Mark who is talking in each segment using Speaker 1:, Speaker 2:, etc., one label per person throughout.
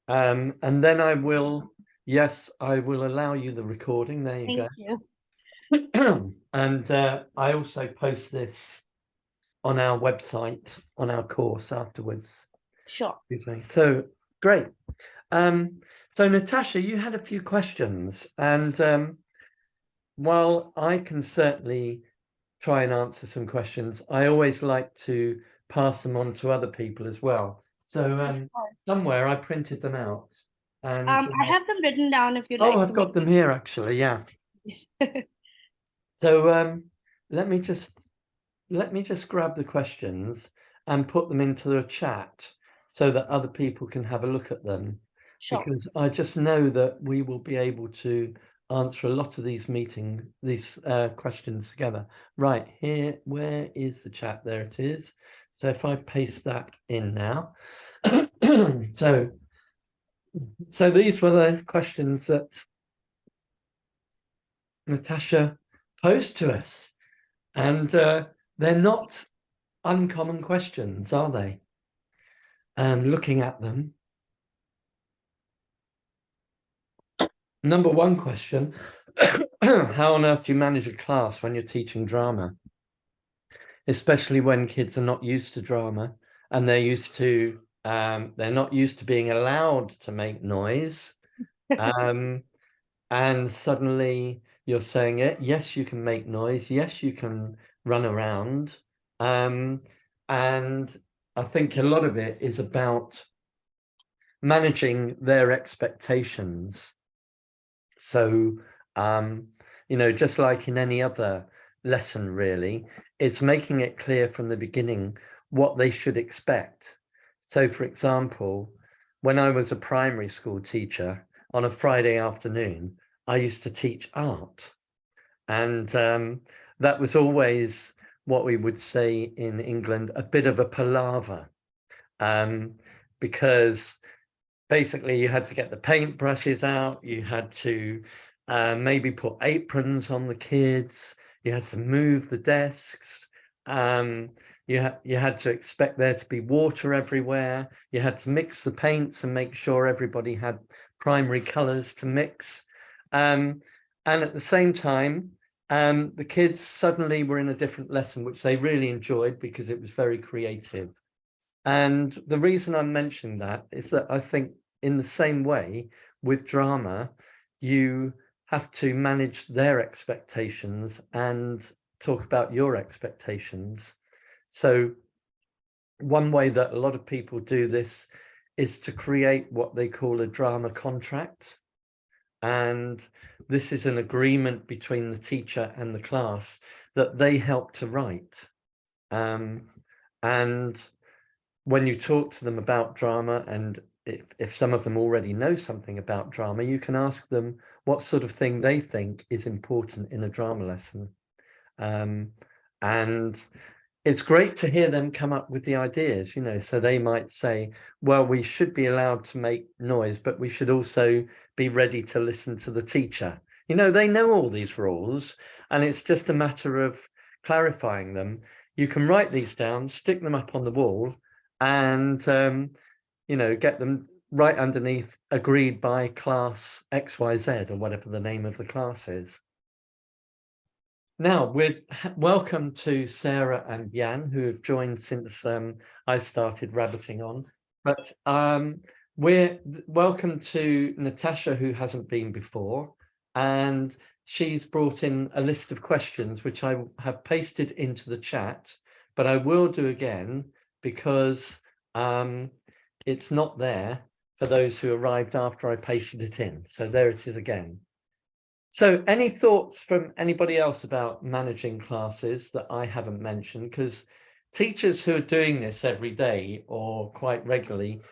Speaker 1: And then I will, yes, I will allow you the recording. There you
Speaker 2: Thank
Speaker 1: go.
Speaker 2: you.
Speaker 1: And I also post this on our website, on our course afterwards.
Speaker 2: Sure.
Speaker 1: Excuse me. So great. So Natasha, you had a few questions, and while I can certainly try and answer some questions, I always like to pass them on to other people as well. So somewhere I printed them out, and
Speaker 2: I have them written down if you'd
Speaker 1: oh,
Speaker 2: like
Speaker 1: I've got them here actually. Yeah.
Speaker 2: me.
Speaker 1: So let me just grab the questions and put them into the chat so that other people can have a look at them.
Speaker 2: Sure.
Speaker 1: Because I just know that we will be able to answer a lot of these questions together. Right here, where is the chat? There it is. So if I paste that in now. so these were the questions that Natasha posed to us, and they're not uncommon questions, are they? Looking at them. Number one question, how on earth do you manage a class when you're teaching drama? Especially when kids are not used to drama and they're not used to being allowed to make noise. And suddenly you're saying it, yes, you can make noise, yes, you can run around. And I think a lot of it is about managing their expectations. So, just like in any other lesson, really, it's making it clear from the beginning what they should expect. So, for example, when I was a primary school teacher on a Friday afternoon, I used to teach art. And that was always what we would say in England, a bit of a palaver, because basically you had to get the paint brushes out, you had to maybe put aprons on the kids, you had to move the desks, you had to expect there to be water everywhere, you had to mix the paints and make sure everybody had primary colors to mix, and at the same time the kids suddenly were in a different lesson which they really enjoyed because it was very creative. And the reason I'm mentioning that is that I think in the same way with drama, you have to manage their expectations and talk about your expectations. So one way that a lot of people do this is to create what they call a drama contract. And this is an agreement between the teacher and the class that they help to write. And when you talk to them about drama, and if some of them already know something about drama, you can ask them what sort of thing they think is important in a drama lesson. And it's great to hear them come up with the ideas, so they might say, well, we should be allowed to make noise, but we should also be ready to listen to the teacher. They know all these rules, and it's just a matter of clarifying them. You can write these down, stick them up on the wall, and get them right underneath agreed by class XYZ or whatever the name of the class is. Now we're welcome to Sarah and Jan, who have joined since I started rabbiting on, but we're welcome to Natasha, who hasn't been before, and she's brought in a list of questions which I have pasted into the chat, but I will do again because it's not there for those who arrived after I pasted it in. So there it is again. So any thoughts from anybody else about managing classes that I haven't mentioned? Because teachers who are doing this every day or quite regularly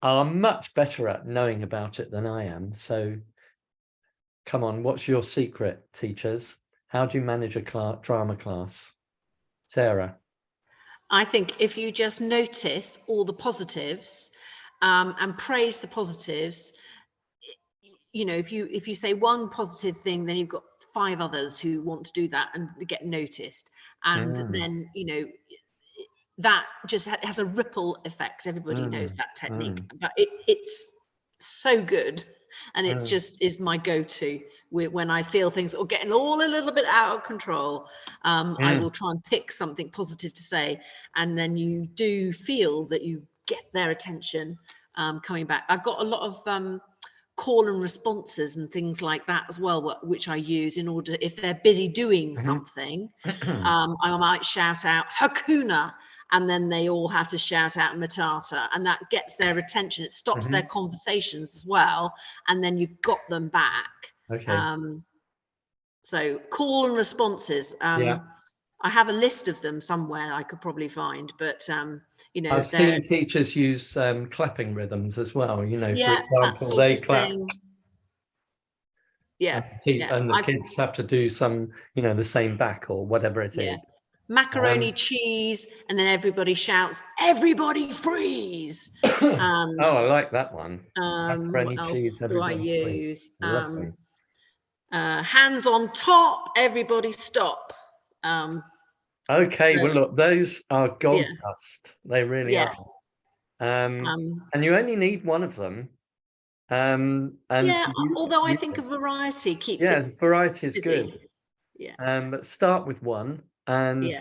Speaker 1: are much better at knowing about it than I am. So come on, what's your secret, teachers? How do you manage a drama class? Sarah?
Speaker 3: I think if you just notice all the positives and praise the positives, if you say one positive thing, then you've got 5 others who want to do that and get noticed. And then, that just has a ripple effect. Everybody knows that technique, but it's so good, and it just is my go-to when I feel things are getting all a little bit out of control. I will try and pick something positive to say, and then you do feel that you get their attention coming back. I've got a lot of call and responses and things like that as well, which I use in order, if they're busy doing something, I might shout out Hakuna, and then they all have to shout out Matata, and that gets their attention. It stops their conversations as well, and then you've got them back.
Speaker 1: Okay.
Speaker 3: So call and responses. I have a list of them somewhere I could probably find, but you know,
Speaker 1: I've seen teachers use clapping rhythms as well. You know, for example, they clap.
Speaker 3: Yeah,
Speaker 1: and the kids have to do some, you know, the same back or whatever it is.
Speaker 3: Macaroni cheese, and then everybody shouts, "Everybody freeze!"
Speaker 1: Oh, I like that one.
Speaker 3: What else do I use? Hands on top, everybody stop.
Speaker 1: Okay, well, look, those are gold dust. They really are. And you only need one of them.
Speaker 3: Although I think a variety keeps it
Speaker 1: variety is
Speaker 3: busy.
Speaker 1: good. But start with one and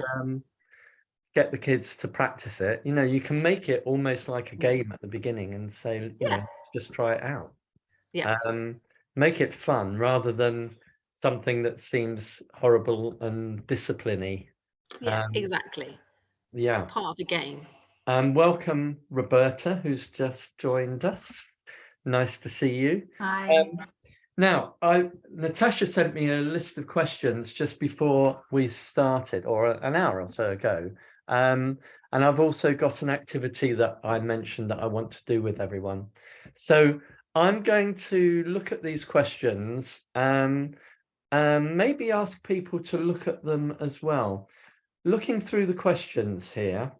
Speaker 1: get the kids to practice it. You know, you can make it almost like a game at the beginning and say, you know, just try it out. Make it fun rather than something that seems horrible and discipline-y.
Speaker 3: Exactly.
Speaker 1: It's
Speaker 3: part of the game.
Speaker 1: Welcome, Roberta, who's just joined us. Nice to see you.
Speaker 2: Hi.
Speaker 1: Now, Natasha sent me a list of questions just before we started, or an hour or so ago. And I've also got an activity that I mentioned that I want to do with everyone. So I'm going to look at these questions and maybe ask people to look at them as well. Looking through the questions here,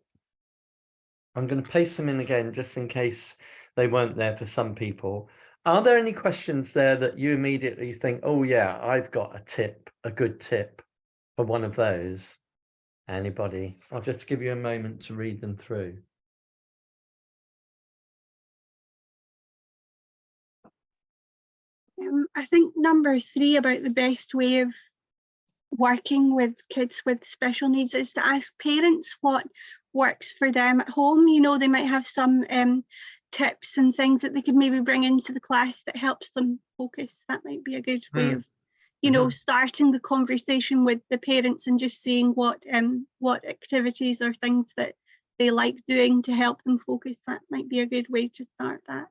Speaker 1: I'm going to paste them in again just in case they weren't there for some people. Are there any questions there that you immediately think, oh yeah, I've got a tip, a good tip for one of those? Anybody? I'll just give you a moment to read them through.
Speaker 4: I think number 3 about the best way of working with kids with special needs is to ask parents what works for them at home. You know, they might have some tips and things that they could maybe bring into the class that helps them focus. That might be a good way of, you know, starting the conversation with the parents and just seeing what activities or things that they like doing to help them focus. That might be a good way to start that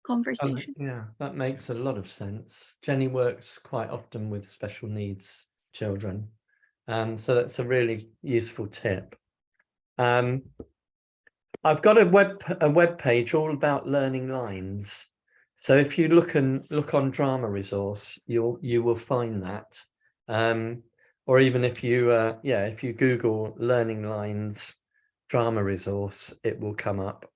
Speaker 4: conversation.
Speaker 1: Yeah, that makes a lot of sense. Jenny works quite often with special needs children, so that's a really useful tip. I've got a web page all about learning lines. So if you look on Drama Resource, you will find that. Or even if you if you Google learning lines Drama Resource, it will come up.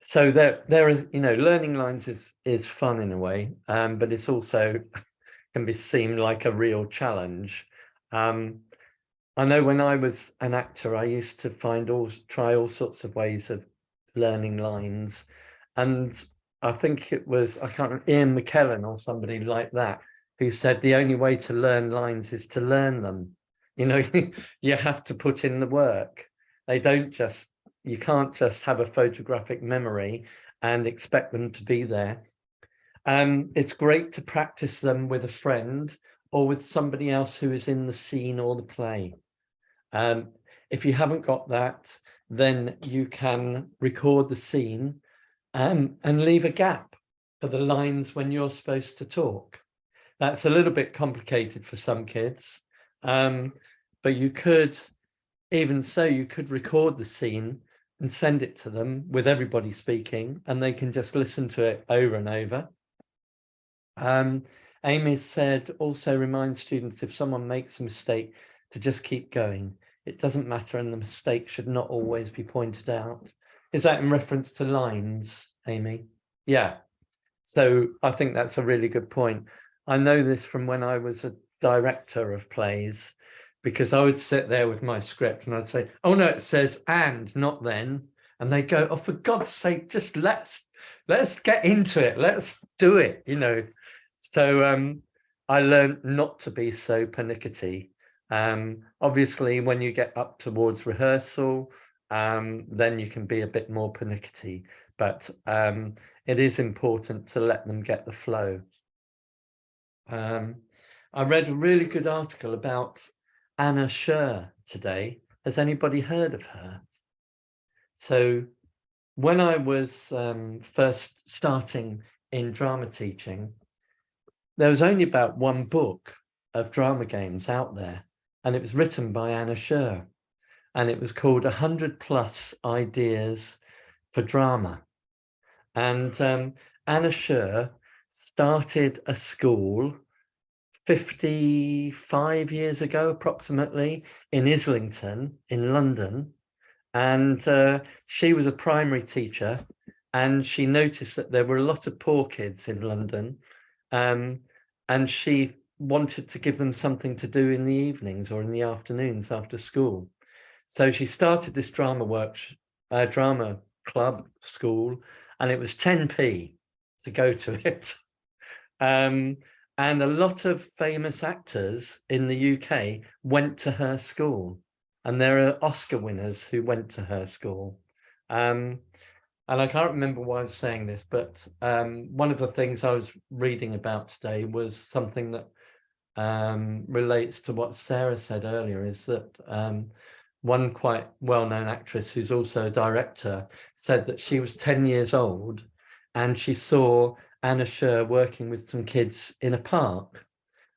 Speaker 1: So there is, you know, learning lines is fun in a way, but it's also can seem like a real challenge. I know when I was an actor, I used to try all sorts of ways of learning lines, and I think it was, I can't remember, Ian McKellen or somebody like that, who said the only way to learn lines is to learn them. You know, you have to put in the work. You can't just have a photographic memory and expect them to be there. It's great to practice them with a friend or with somebody else who is in the scene or the play. If you haven't got that, then you can record the scene and leave a gap for the lines when you're supposed to talk. That's a little bit complicated for some kids, but you could, even so, you could record the scene and send it to them with everybody speaking, and they can just listen to it over and over. Amy said, also remind students if someone makes a mistake to just keep going. It doesn't matter, and the mistake should not always be pointed out. Is that in reference to lines, Amy? Yeah. So I think that's a really good point. I know this from when I was a director of plays, because I would sit there with my script and I'd say, oh no, it says and, not then. And they go, oh, for God's sake, just let's get into it. Let's do it, you know. So I learned not to be so pernickety. Obviously, when you get up towards rehearsal, then you can be a bit more pernickety. But it is important to let them get the flow. I read a really good article about Anna Scher today. Has anybody heard of her? So when I was first starting in drama teaching, there was only about one book of drama games out there, and it was written by Anna Scher, and it was called 100+ Ideas for Drama. And Anna Scher started a school 55 years ago, approximately, in Islington in London. And she was a primary teacher, and she noticed that there were a lot of poor kids in London, and she wanted to give them something to do in the evenings or in the afternoons after school. So she started this drama club school, and it was 10p to go to it. And a lot of famous actors in the UK went to her school, and there are Oscar winners who went to her school. And I can't remember why I was saying this, but one of the things I was reading about today was something that relates to what Sarah said earlier, is that one quite well-known actress who's also a director said that she was 10 years old and she saw Anna Scher working with some kids in a park,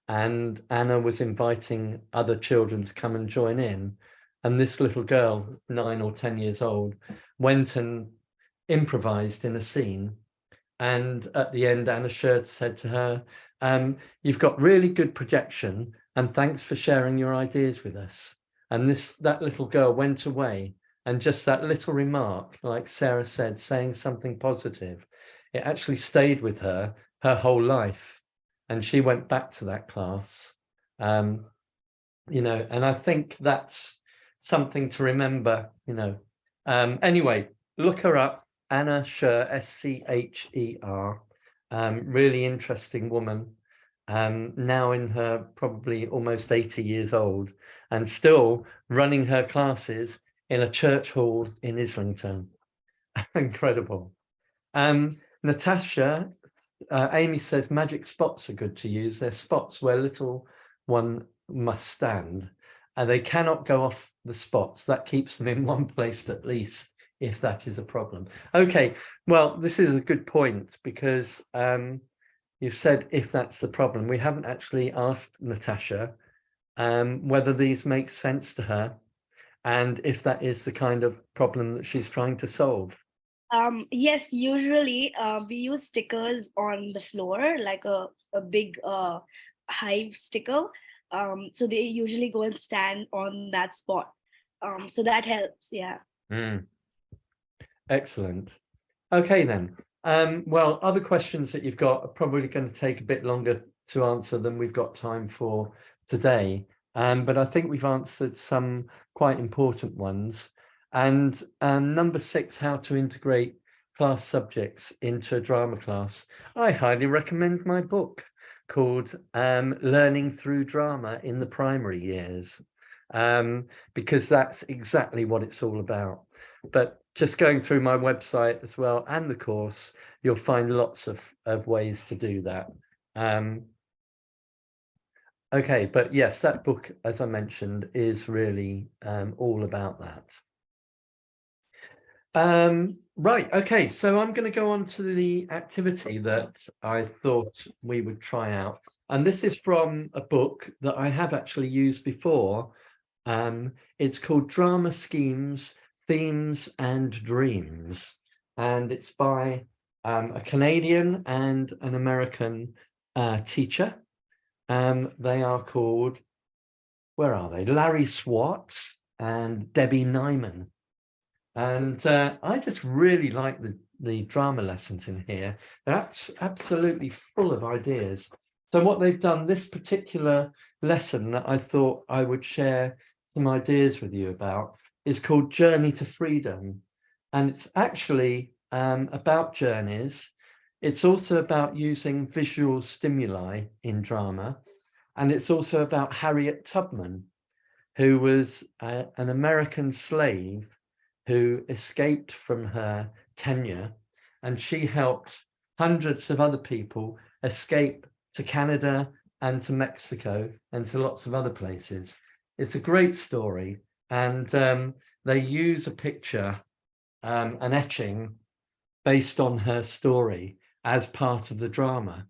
Speaker 1: and Anna was inviting other children to come and join in, and this little girl, 9 or 10 years old, went and improvised in a scene, and at the end Anna Scher said to her, you've got really good projection, and thanks for sharing your ideas with us. And that little girl went away, and just that little remark, like Sarah said, saying something positive, it actually stayed with her whole life, and she went back to that class. You know, and I think that's something to remember, you know. Anyway, look her up, Anna Scher, Scher. Really interesting woman, now in her probably almost 80 years old, and still running her classes in a church hall in Islington. Incredible. Natasha, Amy says magic spots are good to use. They're spots where little one must stand, and they cannot go off the spots. That keeps them in one place at least, if that is a problem. Okay, well, this is a good point, because you've said if that's the problem. We haven't actually asked Natasha whether these make sense to her, and if that is the kind of problem that she's trying to solve.
Speaker 2: Yes, usually we use stickers on the floor, like a big hive sticker. So they usually go and stand on that spot. So that helps, yeah.
Speaker 1: Excellent. Okay then. Well, other questions that you've got are probably going to take a bit longer to answer than we've got time for today. But I think we've answered some quite important ones. And number 6, how to integrate class subjects into a drama class. I highly recommend my book called Learning Through Drama in the Primary Years, because that's exactly what it's all about. But just going through my website as well and the course, you'll find lots of ways to do that. Okay, but yes, that book, as I mentioned, is really all about that. Right, okay, so I'm going to go on to the activity that I thought we would try out. And this is from a book that I have actually used before. It's called Drama Schemes, Themes and Dreams. And it's by a Canadian and an American teacher. They are called, where are they? Larry Swartz and Debbie Nyman. And I just really like the drama lessons in here. They're absolutely full of ideas. So what they've done, this particular lesson that I thought I would share some ideas with you about, is called Journey to Freedom. And it's actually about journeys. It's also about using visual stimuli in drama. And it's also about Harriet Tubman, who was an American slave who escaped from her tenure. And she helped hundreds of other people escape to Canada and to Mexico and to lots of other places. It's a great story. And they use a picture, an etching based on her story as part of the drama.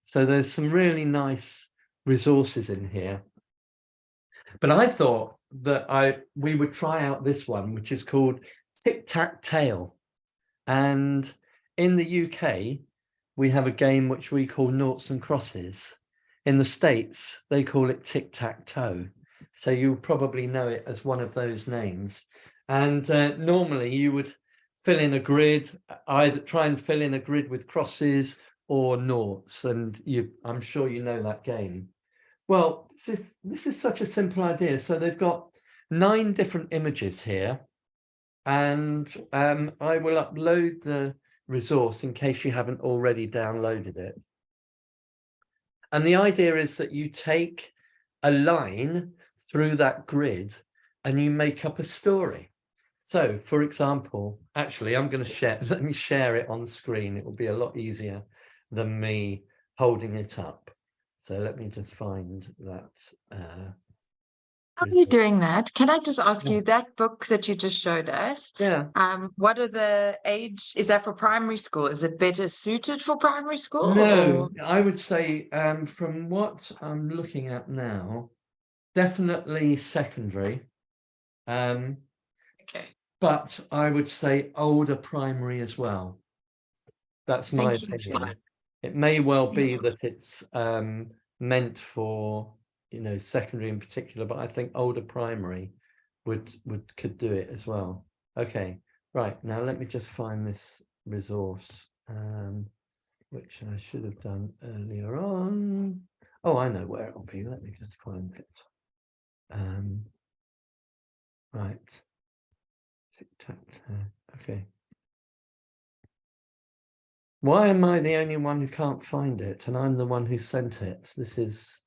Speaker 1: So there's some really nice resources in here. But I thought that we would try out this one, which is called tic-tac-toe. And in the UK, we have a game which we call noughts and crosses. In the States, they call it tic-tac-toe. So you'll probably know it as one of those names. And normally you would fill in a grid, either try and fill in a grid with crosses or noughts. And I'm sure you know that game. Well, this is such a simple idea. So they've got 9 different images here. And I will upload the resource in case you haven't already downloaded it. And the idea is that you take a line through that grid and you make up a story. So, for example, actually, I'm going to let me share it on screen. It will be a lot easier than me holding it up. So let me just find that.
Speaker 5: How are you doing that? Can I just ask
Speaker 1: Yeah.
Speaker 5: you, that book that you just showed us,
Speaker 1: Yeah.
Speaker 5: what are the age, is that for primary school? Is it better suited for primary school?
Speaker 1: No,
Speaker 5: or-
Speaker 1: I would say from what I'm looking at now, definitely secondary.
Speaker 5: Okay.
Speaker 1: But I would say older primary as well. That's my
Speaker 5: Thank you.
Speaker 1: opinion. It may well be that it's meant for, secondary in particular, but I think older primary could do it as well. Okay, right, now let me just find this resource, which I should have done earlier on. Oh, I know where it'll be. Let me just find it. Right. Tic-tac-toe. Okay. Why am I the only one who can't find it? And I'm the one who sent it. This is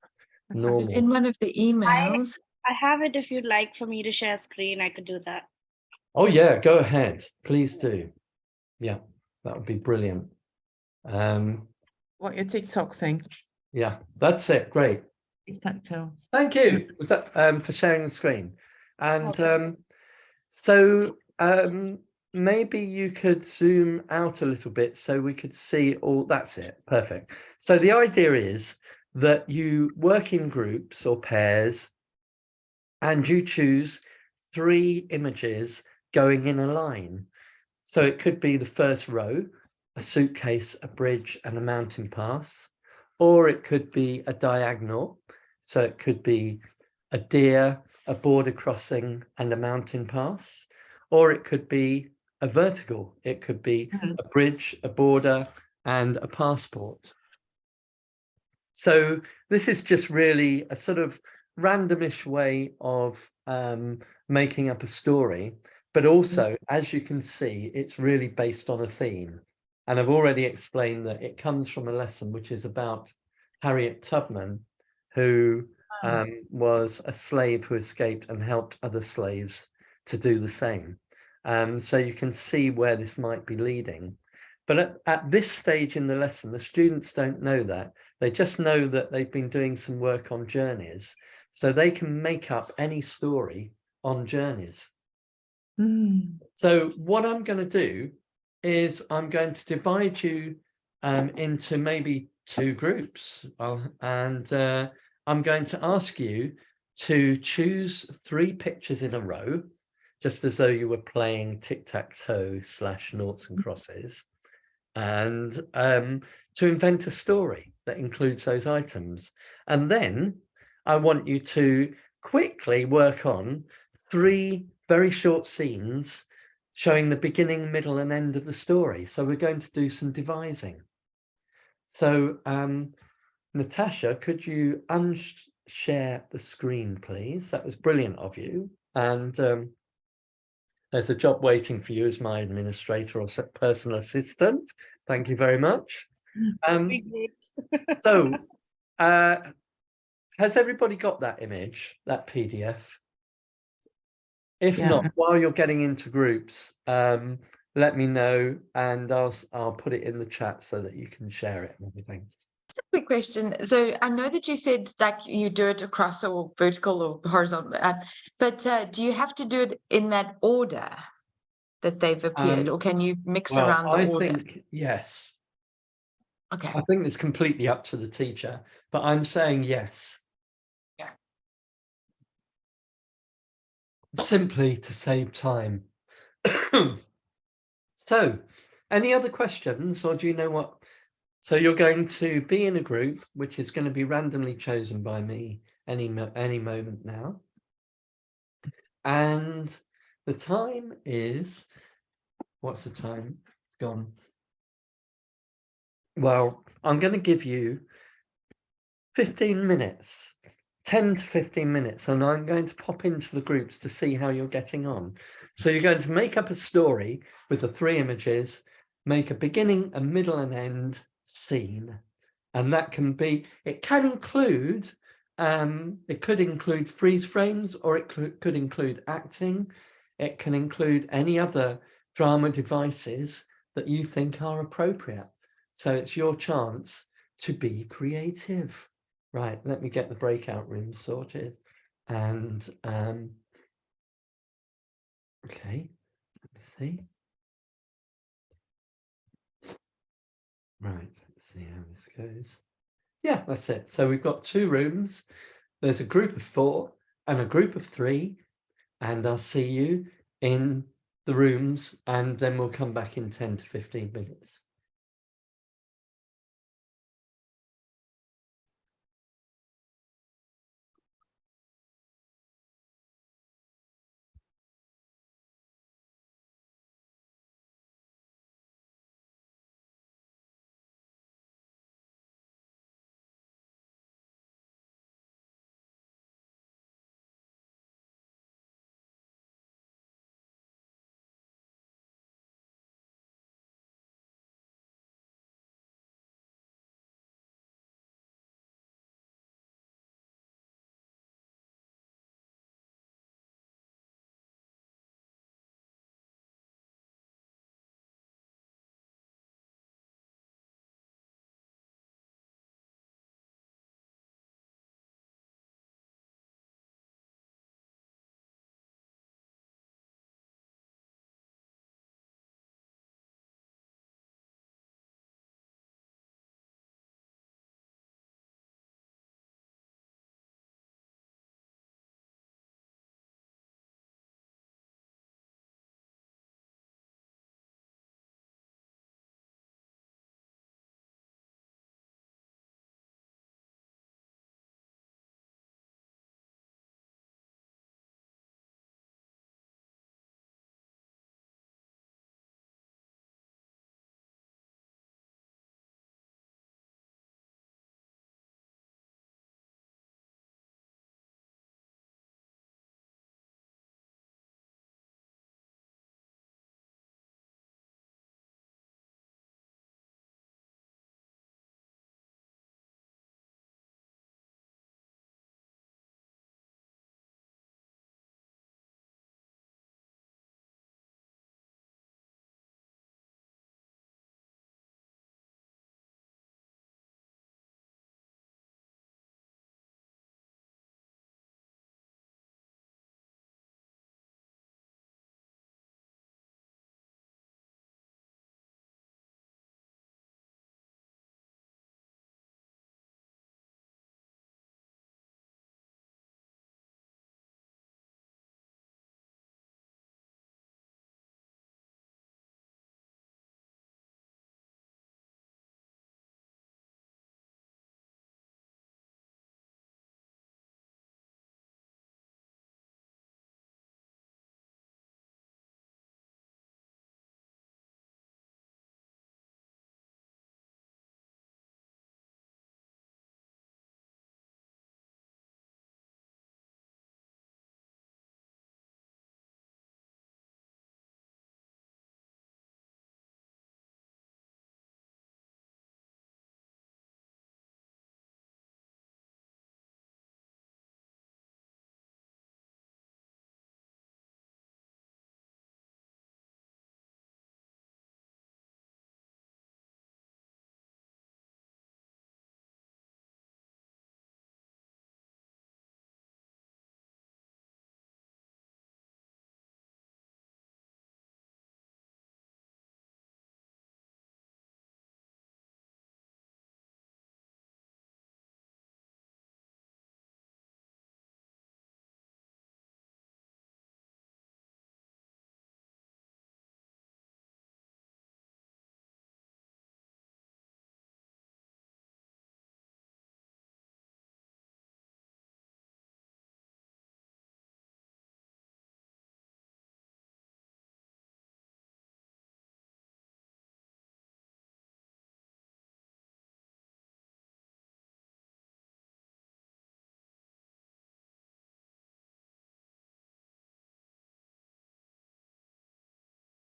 Speaker 5: It's in
Speaker 1: normal.
Speaker 5: one of the emails.
Speaker 2: I have it. If you'd like for me to share screen, I could do that.
Speaker 1: Oh yeah, go ahead. Please do. Yeah, that would be brilliant.
Speaker 6: What your TikTok thing?
Speaker 1: Yeah, that's it. Great.
Speaker 6: Tic-tac-toe.
Speaker 1: Thank you. Was that for sharing the screen? And
Speaker 2: Okay.
Speaker 1: so maybe you could zoom out a little bit so we could see all. That's it. Perfect. So the idea is that you work in groups or pairs and you choose 3 images going in a line. So it could be the first row, a suitcase, a bridge, and a mountain pass, or it could be a diagonal. So it could be a deer, a border crossing, and a mountain pass, or it could be a vertical. It could be a bridge, a border, and a passport. So this is just really a sort of randomish way of making up a story, but also, as you can see, it's really based on a theme. And I've already explained that it comes from a lesson which is about Harriet Tubman, who was a slave who escaped and helped other slaves to do the same. So you can see where this might be leading. But at this stage in the lesson, the students don't know that. They just know that they've been doing some work on journeys. So they can make up any story on journeys. So what I'm going to do is I'm going to divide you into maybe 2 groups. And I'm going to ask you to choose 3 pictures in a row, just as though you were playing tic-tac-toe / noughts and crosses, and to invent a story that includes those items. And then I want you to quickly work on 3 very short scenes showing the beginning, middle, and end of the story. So we're going to do some devising. So Natasha, could you unshare the screen, please? That was brilliant of you. And there's a job waiting for you as my administrator or personal assistant. Thank you very much. So, has everybody got that image, that PDF? If
Speaker 6: Yeah.
Speaker 1: not, while you're getting into groups, let me know and I'll put it in the chat so that you can share it and everything.
Speaker 5: Just a quick question. So I know that you said like you do it across or vertical or horizontal, but do you have to do it in that order that they've appeared, or can you mix
Speaker 1: Well,
Speaker 5: around the
Speaker 1: I
Speaker 5: order?
Speaker 1: think yes.
Speaker 5: Okay.
Speaker 1: I think it's completely up to the teacher, but I'm saying yes.
Speaker 5: Yeah.
Speaker 1: Simply to save time. So, any other questions, or do you know what? So you're going to be in a group, which is going to be randomly chosen by me any moment now. And the time is, what's the time? It's gone. Well, I'm going to give you 15 minutes, 10 to 15 minutes, and I'm going to pop into the groups to see how you're getting on. So you're going to make up a story with the 3 images, make a beginning, a middle, and end scene. And that can be, it can include, it could include freeze frames, or it could include acting. It can include any other drama devices that you think are appropriate. So it's your chance to be creative. Right, let me get the breakout rooms sorted. And okay, let me see. Right, let's see how this goes. Yeah, that's it. So we've got 2 rooms. There's a group of 4 and a group of 3, and I'll see you in the rooms, and then we'll come back in 10 to 15 minutes.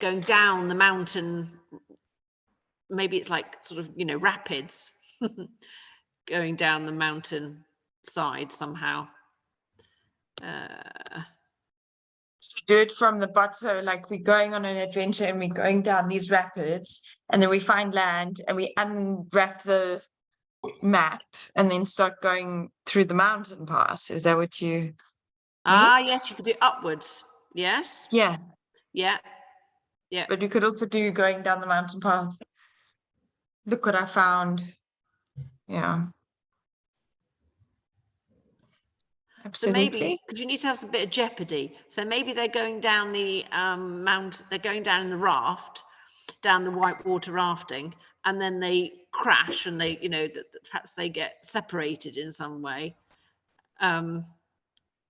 Speaker 3: going down the mountain. Maybe it's like sort of, rapids going down the mountain side somehow.
Speaker 5: So do it from the bottom. So like we're going on an adventure and we're going down these rapids, and then we find land and we unwrap the map and then start going through the mountain pass. Is that what you mean?
Speaker 3: Yes, you could do upwards. Yes.
Speaker 5: Yeah.
Speaker 3: Yeah.
Speaker 5: But we could also do going down the mountain path. Look what I found. Yeah.
Speaker 3: So
Speaker 5: Absolutely.
Speaker 3: maybe, because you need to have some bit of jeopardy. So maybe they're going down the mountain, they're going down in the raft, down the whitewater rafting, and then they crash and they, perhaps they get separated in some way.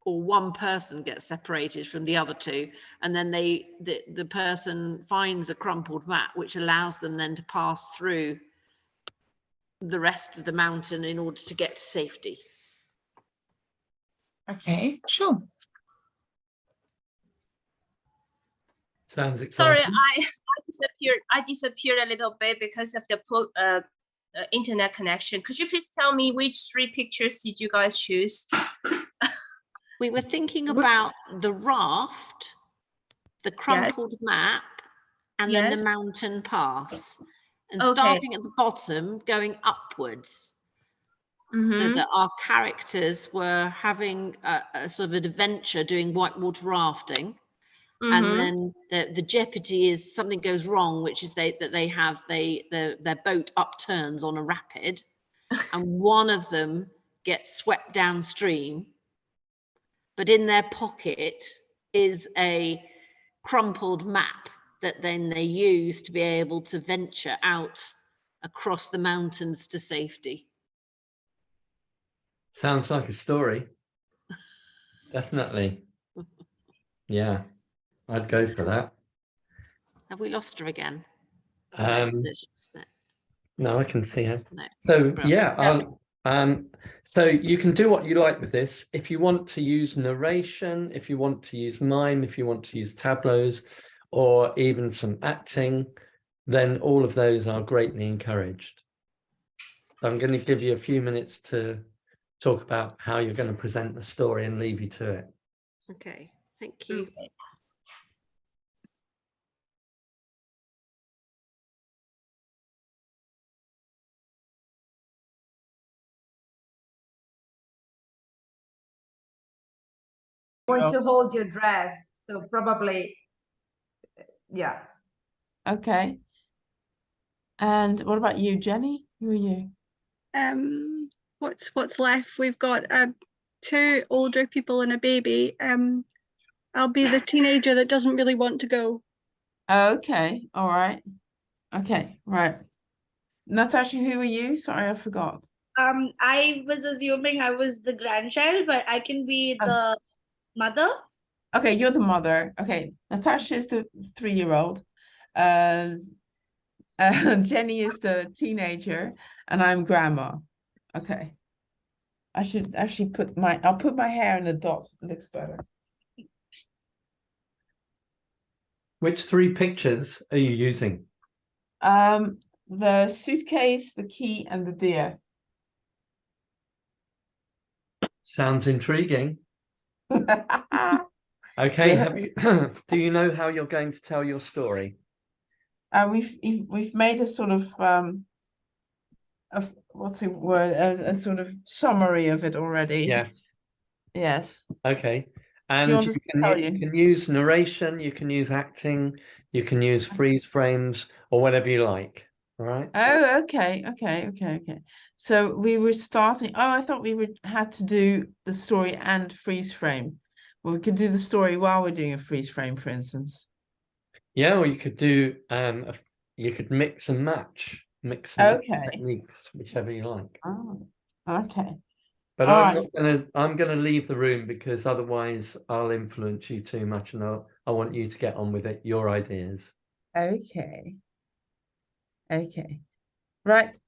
Speaker 3: Or one person gets separated from the other two, and then the person finds a crumpled map, which allows them then to pass through the rest of the mountain in order to get to safety.
Speaker 5: Okay, sure.
Speaker 1: Sounds exciting.
Speaker 7: Sorry, I disappeared a little bit because of the internet connection. Could you please tell me which 3 pictures did you guys choose?
Speaker 3: We were thinking about the raft, the crumpled map, and then the mountain pass. And starting at the bottom, going upwards. So that our characters were having a sort of an adventure doing whitewater rafting. And then the jeopardy is something goes wrong, which is their boat upturns on a rapid, and one of them gets swept downstream. But in their pocket is a crumpled map that then they use to be able to venture out across the mountains to safety.
Speaker 1: Sounds like a story. Definitely. Yeah, I'd go for that.
Speaker 3: Have we lost her again?
Speaker 1: No, I can see her.
Speaker 3: No.
Speaker 1: So
Speaker 3: Brilliant.
Speaker 1: yeah, so you can do what you like with this. If you want to use narration, if you want to use mime, if you want to use tableaus, or even some acting, then all of those are greatly encouraged. I'm going to give you a few minutes to talk about how you're going to present the story and leave you to it.
Speaker 3: Okay, thank you.
Speaker 7: Okay.
Speaker 8: Going to hold your dress, so probably, yeah.
Speaker 6: Okay. And what about you, Jenny? Who are you?
Speaker 4: What's left? We've got 2 older people and a baby. I'll be the teenager that doesn't really want to go.
Speaker 6: Okay, all right. Okay, right. Natasha, who are you? Sorry, I forgot.
Speaker 2: I was assuming I was the grandchild, but I can be the mother.
Speaker 6: Okay, you're the mother. Okay, Natasha is the 3-year-old. Jenny is the teenager, and I'm grandma. Okay. I should actually I'll put my hair in a dot. It looks better.
Speaker 1: Which 3 pictures are you using?
Speaker 6: The suitcase, the key, and the deer.
Speaker 1: Sounds intriguing. Okay,
Speaker 6: Yeah.
Speaker 1: have you do you know how you're going to tell your story?
Speaker 6: We've made a sort of what's the word, a sort of summary of it already. Yes.
Speaker 1: Okay.
Speaker 6: Do you
Speaker 1: And
Speaker 6: want us to tell you?
Speaker 1: you can use narration, you can use acting, you can use freeze frames, or whatever you like. All right.
Speaker 6: Oh, okay. So we were starting. Oh, I thought we had to do the story and freeze frame. Well, we could do the story while we're doing a freeze frame, for instance.
Speaker 1: Yeah, or you could do you could mix and match, techniques, whichever you like.
Speaker 6: Oh, okay.
Speaker 1: But
Speaker 6: All
Speaker 1: I'm gonna leave the room because otherwise I'll influence you too much, and I want you to get on with it, your ideas.
Speaker 6: Okay. Right.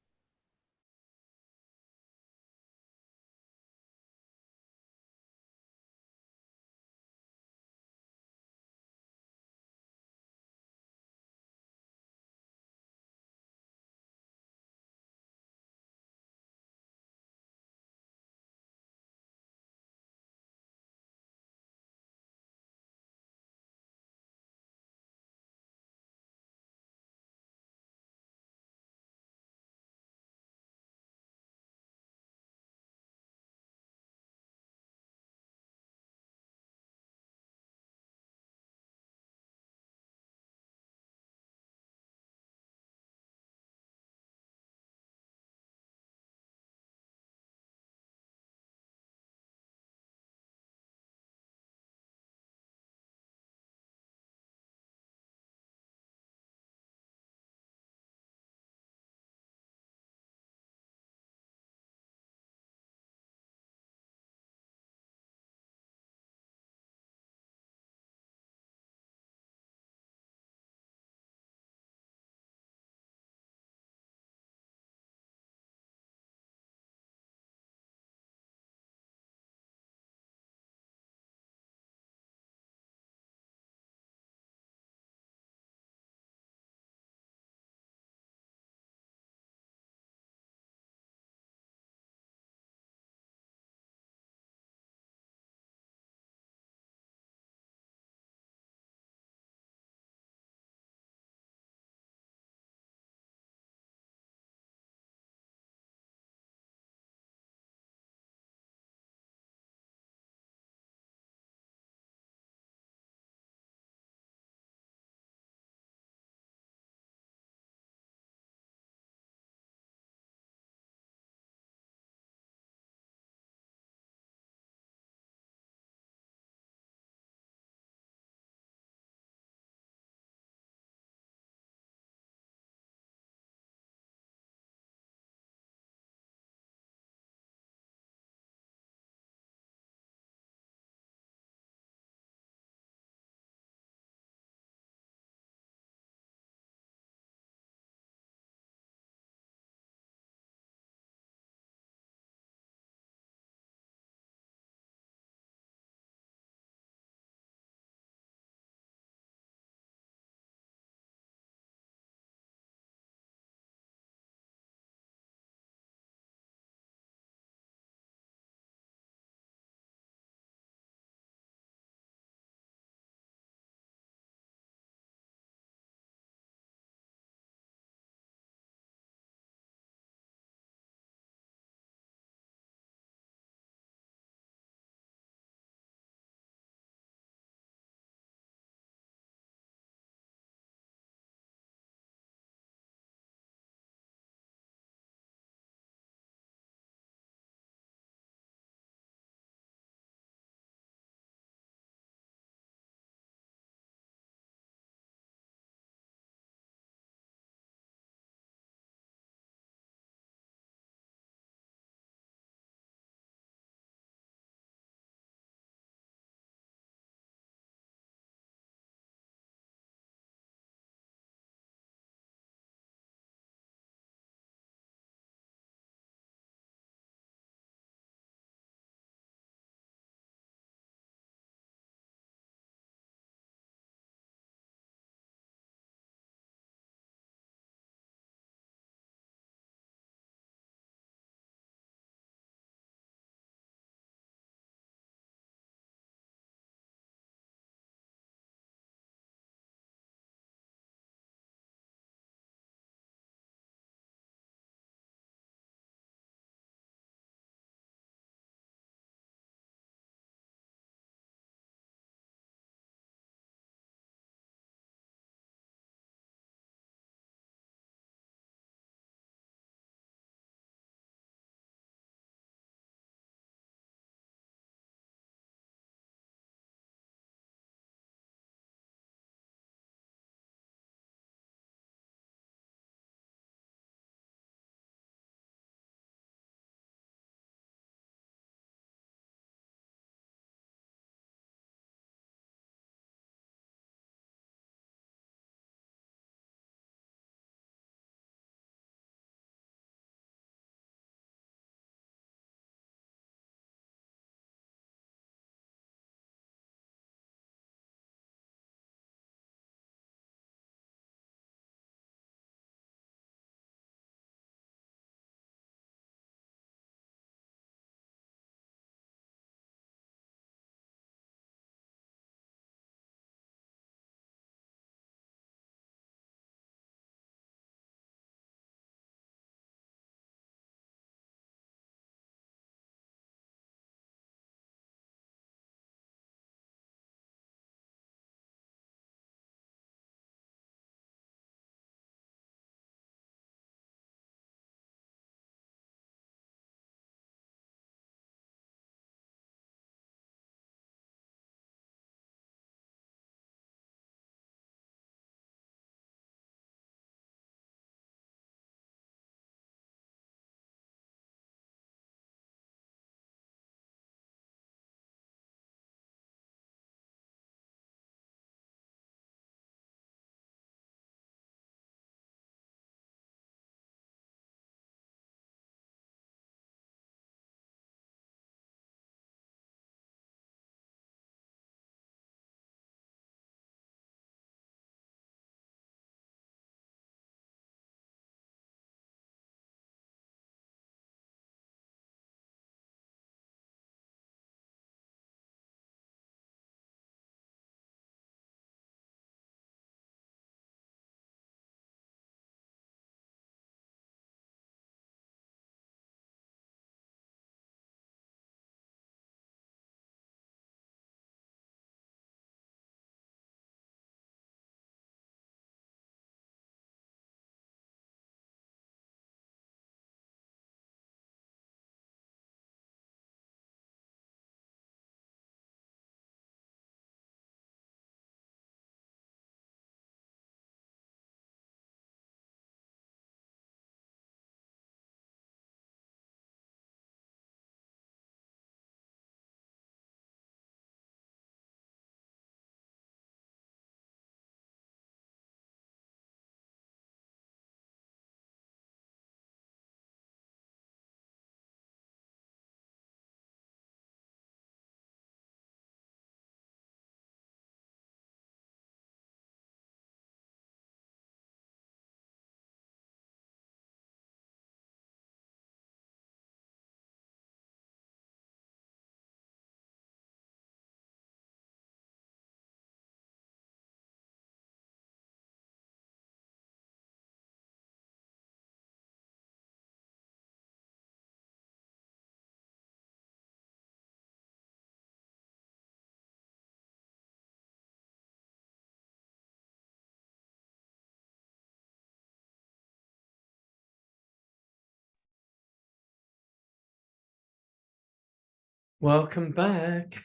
Speaker 1: Welcome back.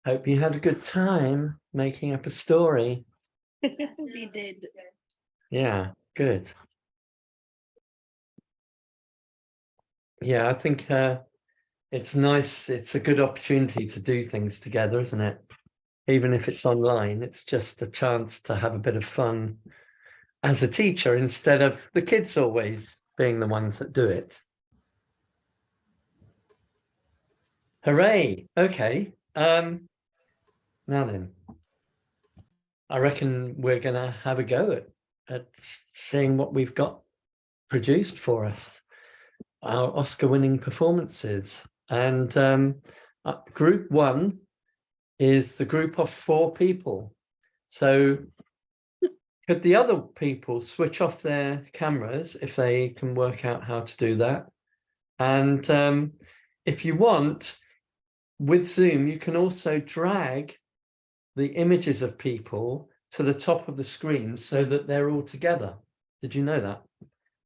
Speaker 1: Hope you had a good time making up a story.
Speaker 2: We did.
Speaker 1: Yeah, good. Yeah, I think it's nice. It's a good opportunity to do things together, isn't it? Even if it's online, it's just a chance to have a bit of fun as a teacher instead of the kids always being the ones that do it. Hooray. Okay. Now then, I reckon we're gonna have a go at seeing what we've got produced for us, our Oscar-winning performances. And group 1 is the group of 4 people. So could the other people switch off their cameras if they can work out how to do that? And if you want, with Zoom, you can also drag the images of people to the top of the screen so that they're all together. Did you know that?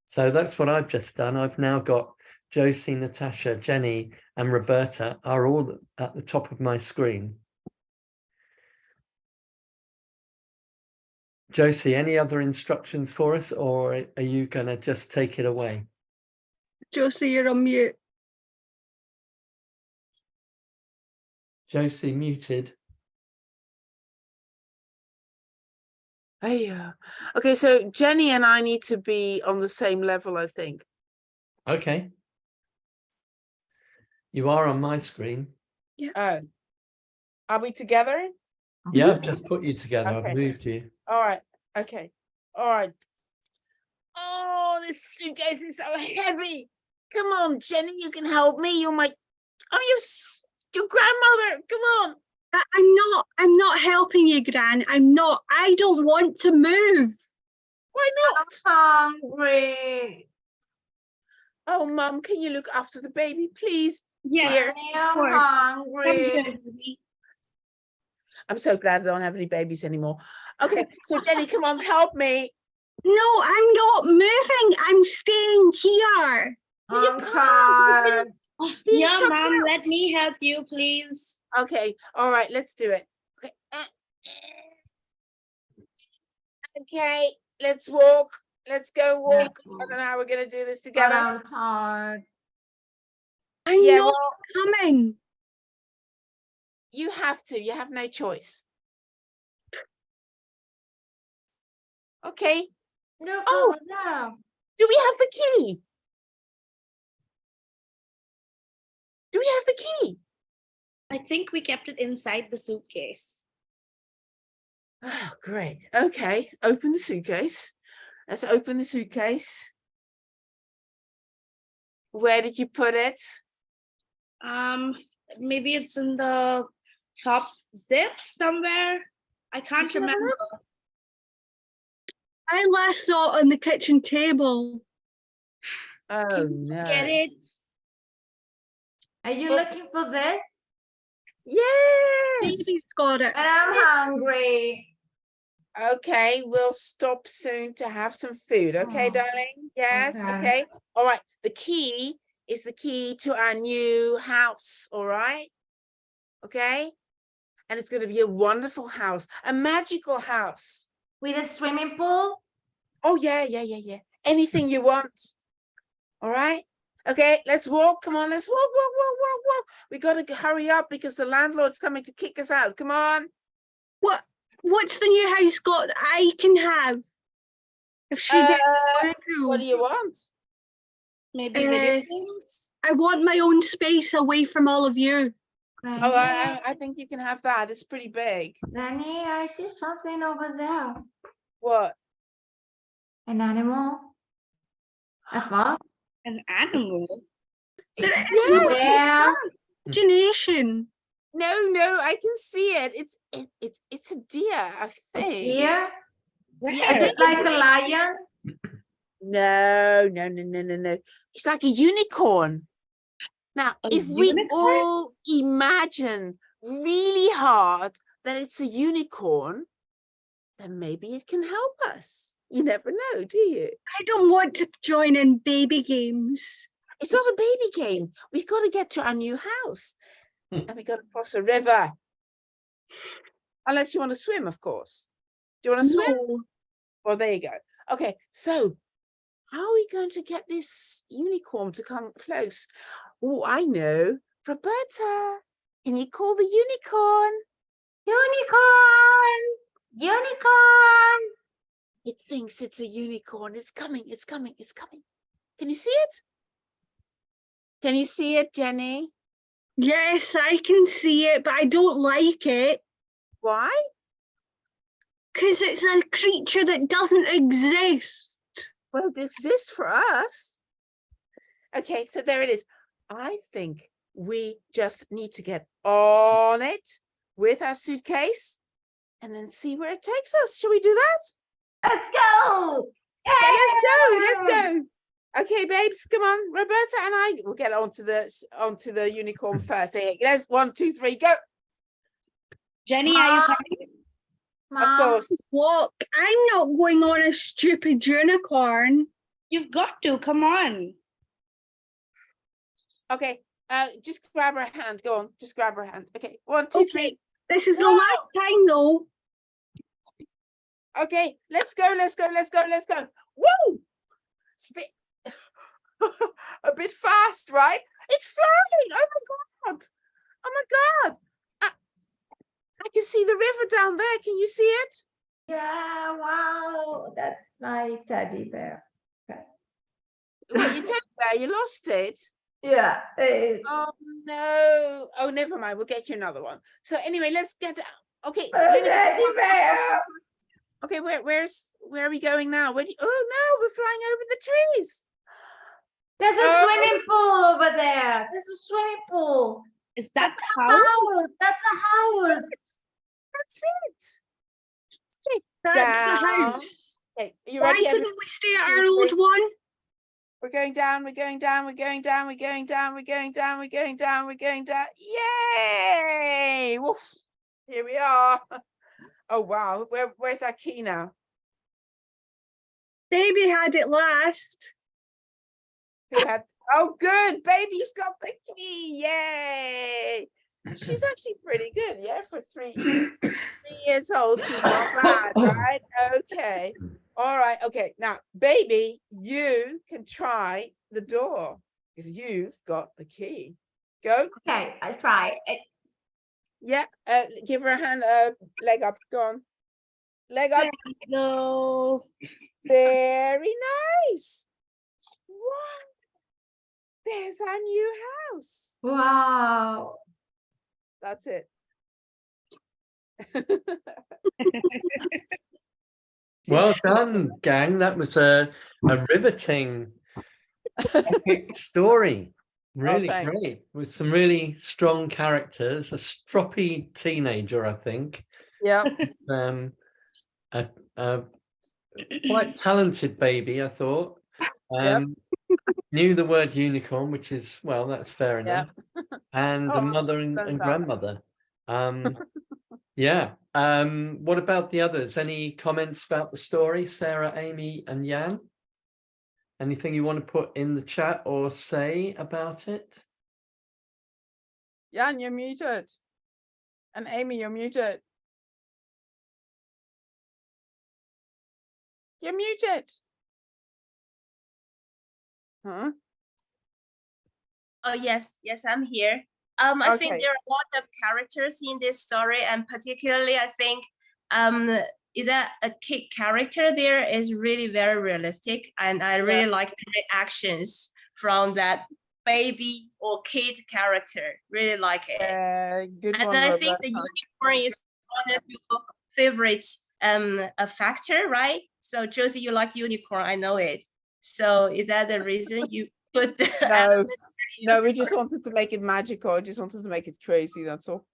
Speaker 1: So that's what I've just done. I've now got Josie, Natasha, Jenny, and Roberta are all at the top of my screen. Josie, any other instructions for us, or are you going to just take it away?
Speaker 4: Josie, you're on mute.
Speaker 1: Josie, muted.
Speaker 6: Hey, okay, so Jenny and I need to be on the same level, I think.
Speaker 1: Okay. You are on my screen.
Speaker 6: Oh, are we together?
Speaker 1: Yeah, I've just put you together.
Speaker 6: Okay.
Speaker 1: I've moved you.
Speaker 6: All right. Okay. All right. Oh, this suitcase is so heavy. Come on, Jenny, you can help me. You're my, I'm your grandmother. Come on.
Speaker 4: I'm not helping you, Gran. I'm not. I don't want to move.
Speaker 6: Why not?
Speaker 8: I'm hungry.
Speaker 6: Oh, Mum, can you look after the baby, please?
Speaker 2: Yes,
Speaker 8: I'm
Speaker 2: course.
Speaker 8: hungry.
Speaker 2: Come here, baby.
Speaker 6: I'm so glad I don't have any babies anymore. Okay, so Jenny, come on, help me.
Speaker 4: No, I'm not moving. I'm staying here.
Speaker 6: You
Speaker 8: I'm
Speaker 6: can't.
Speaker 8: tired.
Speaker 6: Being
Speaker 2: Yeah,
Speaker 6: chucked
Speaker 2: mom,
Speaker 6: out.
Speaker 2: let me help you, please.
Speaker 6: Okay, all right, let's do it. Okay, okay, let's walk. Let's go walk. I don't know how we're gonna do this
Speaker 8: But
Speaker 6: together.
Speaker 8: I'm tired.
Speaker 4: I'm
Speaker 6: Yeah,
Speaker 4: not
Speaker 6: well,
Speaker 4: coming.
Speaker 6: you have to. You have no choice. Okay.
Speaker 8: Look
Speaker 6: Oh.
Speaker 8: over there.
Speaker 6: Do we have the key? Do we have the key?
Speaker 2: I think we kept it inside the suitcase.
Speaker 6: Oh, great. Okay, open the suitcase. Let's open the suitcase. Where did you put it?
Speaker 2: Maybe it's in the top zip somewhere. I can't
Speaker 6: Did you have a
Speaker 2: remember.
Speaker 6: look?
Speaker 4: I last saw it on the kitchen table.
Speaker 6: Oh,
Speaker 2: Can you
Speaker 6: no.
Speaker 2: get it?
Speaker 8: Are you
Speaker 6: Well-
Speaker 8: looking for this?
Speaker 6: Yes.
Speaker 4: Baby's got it.
Speaker 8: But I'm hungry.
Speaker 6: Okay, we'll stop soon to have some food. Okay,
Speaker 8: Oh,
Speaker 6: darling? Yes,
Speaker 8: okay.
Speaker 6: okay. All right. The key is the key to our new house, all right? Okay? And it's going to be a wonderful house, a magical house.
Speaker 8: With a swimming pool?
Speaker 6: Oh, yeah. Anything you want. All right? Okay, let's walk. Come on, let's walk. We got to hurry up because the landlord's coming to kick us out. Come on.
Speaker 4: What's the new house got that I can have? If she gets a swimming pool?
Speaker 6: What do you want?
Speaker 2: Maybe video
Speaker 4: Uh,
Speaker 2: games?
Speaker 4: I want my own space away from all of you.
Speaker 6: Oh, I think you can have that. It's pretty big.
Speaker 8: Danny, I see something over there.
Speaker 6: What?
Speaker 8: An animal? A fox?
Speaker 2: An animal?
Speaker 4: There is
Speaker 6: Yes,
Speaker 4: no
Speaker 6: it's
Speaker 8: Yeah.
Speaker 6: that.
Speaker 4: imagination.
Speaker 6: No, I can see it. It's a deer, I think.
Speaker 8: Here?
Speaker 2: Where?
Speaker 6: Yeah, I
Speaker 8: Is
Speaker 6: think
Speaker 8: it like a lion?
Speaker 6: No. It's like a unicorn. Now,
Speaker 2: A
Speaker 6: if we
Speaker 2: unicorn?
Speaker 6: all imagine really hard that it's a unicorn, then maybe it can help us. You never know, do you?
Speaker 4: I don't want to join in baby games.
Speaker 6: It's not a baby game. We've got to get to our new house. And we got to cross a river. Unless you want to swim, of course. Do you want to swim?
Speaker 4: No.
Speaker 6: Well, there you go. Okay, so how are we going to get this unicorn to come close? Oh, I know. Roberta, can you call the unicorn?
Speaker 8: Unicorn! Unicorn!
Speaker 6: It thinks it's a unicorn. It's coming, it's coming, it's coming. Can you see it? Can you see it, Jenny?
Speaker 4: Yes, I can see it, but I don't like it
Speaker 6: Why?
Speaker 4: because it's a creature that doesn't exist.
Speaker 6: Well, it exists for us. Okay, so there it is. I think we just need to get on it with our suitcase and then see where it takes us. Shall we do that?
Speaker 8: Let's go!
Speaker 6: Yeah, let's go. Okay, babes, come on. Roberta and I will get onto the unicorn first. Hey, let's 1, 2, 3, go.
Speaker 2: Jenny, are you coming?
Speaker 6: Of
Speaker 8: Mom,
Speaker 6: course.
Speaker 4: Look, I'm not going on a stupid unicorn.
Speaker 2: You've got to. Come on.
Speaker 6: Okay, just grab her hand. Go on, just grab her hand. Okay, 1, 2, 3.
Speaker 4: This is the
Speaker 6: Whoa!
Speaker 4: last time, though.
Speaker 6: Okay, let's go. Woo! It's a bit fast, right? It's flying. Oh my god. I can see the river down there. Can you see it?
Speaker 8: yeah, wow, that's my teddy bear.
Speaker 6: Well, you teddy bear, you lost it.
Speaker 8: Yeah.
Speaker 6: Oh no. Oh, never mind. We'll get you another one. So anyway, let's get okay.
Speaker 8: Teddy bear!
Speaker 6: Okay, where are we going now? Oh no, we're flying over the trees.
Speaker 8: There's a swimming pool over there. There's a swimming pool.
Speaker 2: Is that the
Speaker 8: House.
Speaker 2: house?
Speaker 8: That's a house.
Speaker 6: That's it. Okay,
Speaker 4: That's the
Speaker 6: down.
Speaker 4: house.
Speaker 6: Okay, are you
Speaker 4: Why
Speaker 6: ready?
Speaker 4: couldn't we stay at our
Speaker 6: 2,
Speaker 4: old
Speaker 6: 3.
Speaker 4: one?
Speaker 6: We're going down, we're going down, we're going down, we're going down, we're going down, we're going down, we're going down. Yay! Woof. Here we are. Oh wow, where's our key now?
Speaker 4: Baby had it last.
Speaker 6: Who had oh good, baby's got the key. Yay! She's actually pretty good, yeah, for 3 years old. She's not bad, right? Okay. All right, okay. Now, baby, you can try the door because you've got the key. Go.
Speaker 8: Okay, I'll try.
Speaker 6: Yeah, give her a hand, leg up. Go on. Leg up.
Speaker 2: No.
Speaker 6: Very nice. Wow. There's our new house.
Speaker 8: Wow.
Speaker 6: That's it.
Speaker 1: Well done, gang. That was a riveting epic story. Really
Speaker 6: thanks.
Speaker 1: great. With some really strong characters. A stroppy teenager, I think.
Speaker 6: Yeah.
Speaker 1: A quite talented baby, I thought.
Speaker 6: Yep.
Speaker 1: Knew the word unicorn, which is, well, that's fair enough. And a
Speaker 6: Oh,
Speaker 1: mother
Speaker 6: she's done
Speaker 1: and
Speaker 6: that.
Speaker 1: grandmother. Yeah. What about the others? Any comments about the story, Sarah, Amy, and Jan? Anything you want to put in the chat or say about it?
Speaker 6: Jan, you're muted. And Amy, you're muted. You're muted. Huh?
Speaker 7: Oh, yes, I'm here. I think
Speaker 6: Okay.
Speaker 7: there are a lot of characters in this story, and particularly I think that a kid character there is really very realistic, and I really like the reactions from that baby or kid character. Really like it.
Speaker 6: Good
Speaker 7: And
Speaker 6: one,
Speaker 7: I think the
Speaker 6: Roberta.
Speaker 7: unicorn is one of your favorite a factor, right? So Josie, you like unicorn, I know it. So is that the reason you put the
Speaker 6: No,
Speaker 7: element in
Speaker 6: no,
Speaker 7: your
Speaker 6: we just
Speaker 7: story?
Speaker 6: wanted to make it magical. I just wanted to make it crazy, that's all.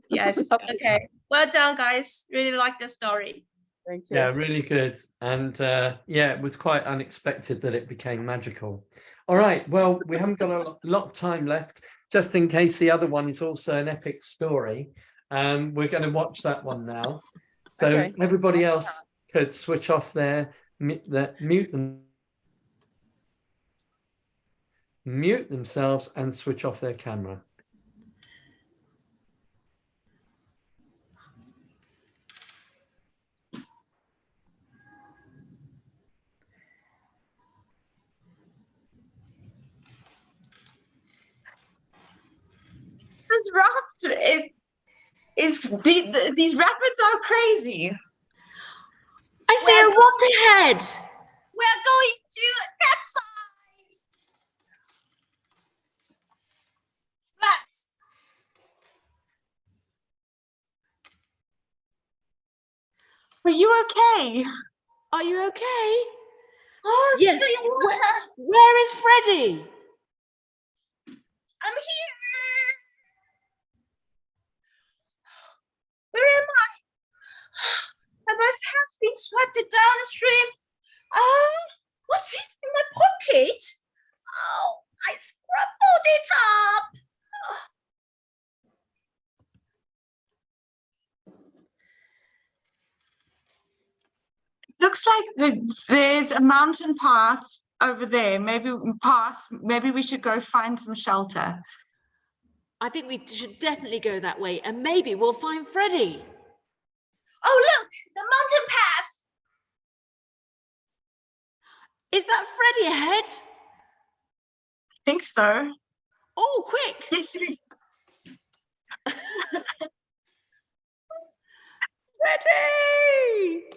Speaker 7: Yes. Okay. Well done, guys. Really like the story.
Speaker 6: Thank you.
Speaker 1: Yeah, really good. And yeah, it was quite unexpected that it became magical. All right, well, we haven't got a lot of time left, just in case the other one is also an epic story. We're going to watch that one now. So
Speaker 6: Okay.
Speaker 1: everybody else could switch off their mute them. mute themselves and switch off their camera.
Speaker 5: This raft, these rapids are crazy.
Speaker 3: I say, what the head?
Speaker 7: We're going to capsize. Splash.
Speaker 5: Are you okay?
Speaker 3: Are you okay?
Speaker 7: Oh,
Speaker 3: Yes.
Speaker 7: free water.
Speaker 3: Where is Freddie?
Speaker 7: I'm here. Where am I? I must have been swept down the stream. What's this in my pocket? Oh, I scrambled it up.
Speaker 5: Looks like there's a mountain path over there. Maybe we should go find some shelter.
Speaker 3: I think we should definitely go that way, and maybe we'll find Freddie.
Speaker 7: Oh, look, the mountain path.
Speaker 3: Is that Freddie ahead?
Speaker 5: I think so.
Speaker 3: Oh, quick!
Speaker 5: Yes, it is.
Speaker 3: Freddie!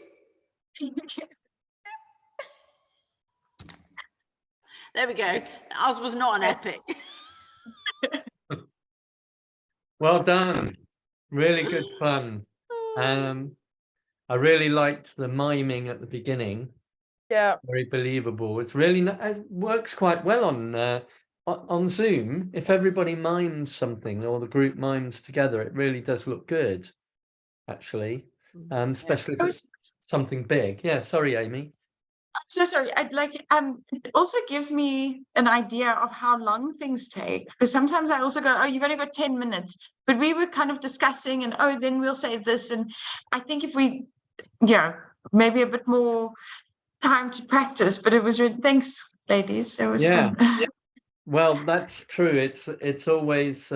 Speaker 3: There we go. Ours was not an epic.
Speaker 1: Well done. Really good fun. I really liked the miming at the beginning.
Speaker 6: Yeah.
Speaker 1: Very believable. It's really it works quite well on Zoom. If everybody mimes something or the group mimes together, it really does look good, actually. Especially if it's something big. Yeah, sorry, Amy.
Speaker 5: I'm so sorry. It also gives me an idea of how long things take, because sometimes I also go, oh, you've only got 10 minutes, but we were kind of discussing and then we'll say this. And I think if we, maybe a bit more time to practice, but it was really, thanks ladies. That was fun.
Speaker 1: Well, that's true. It's always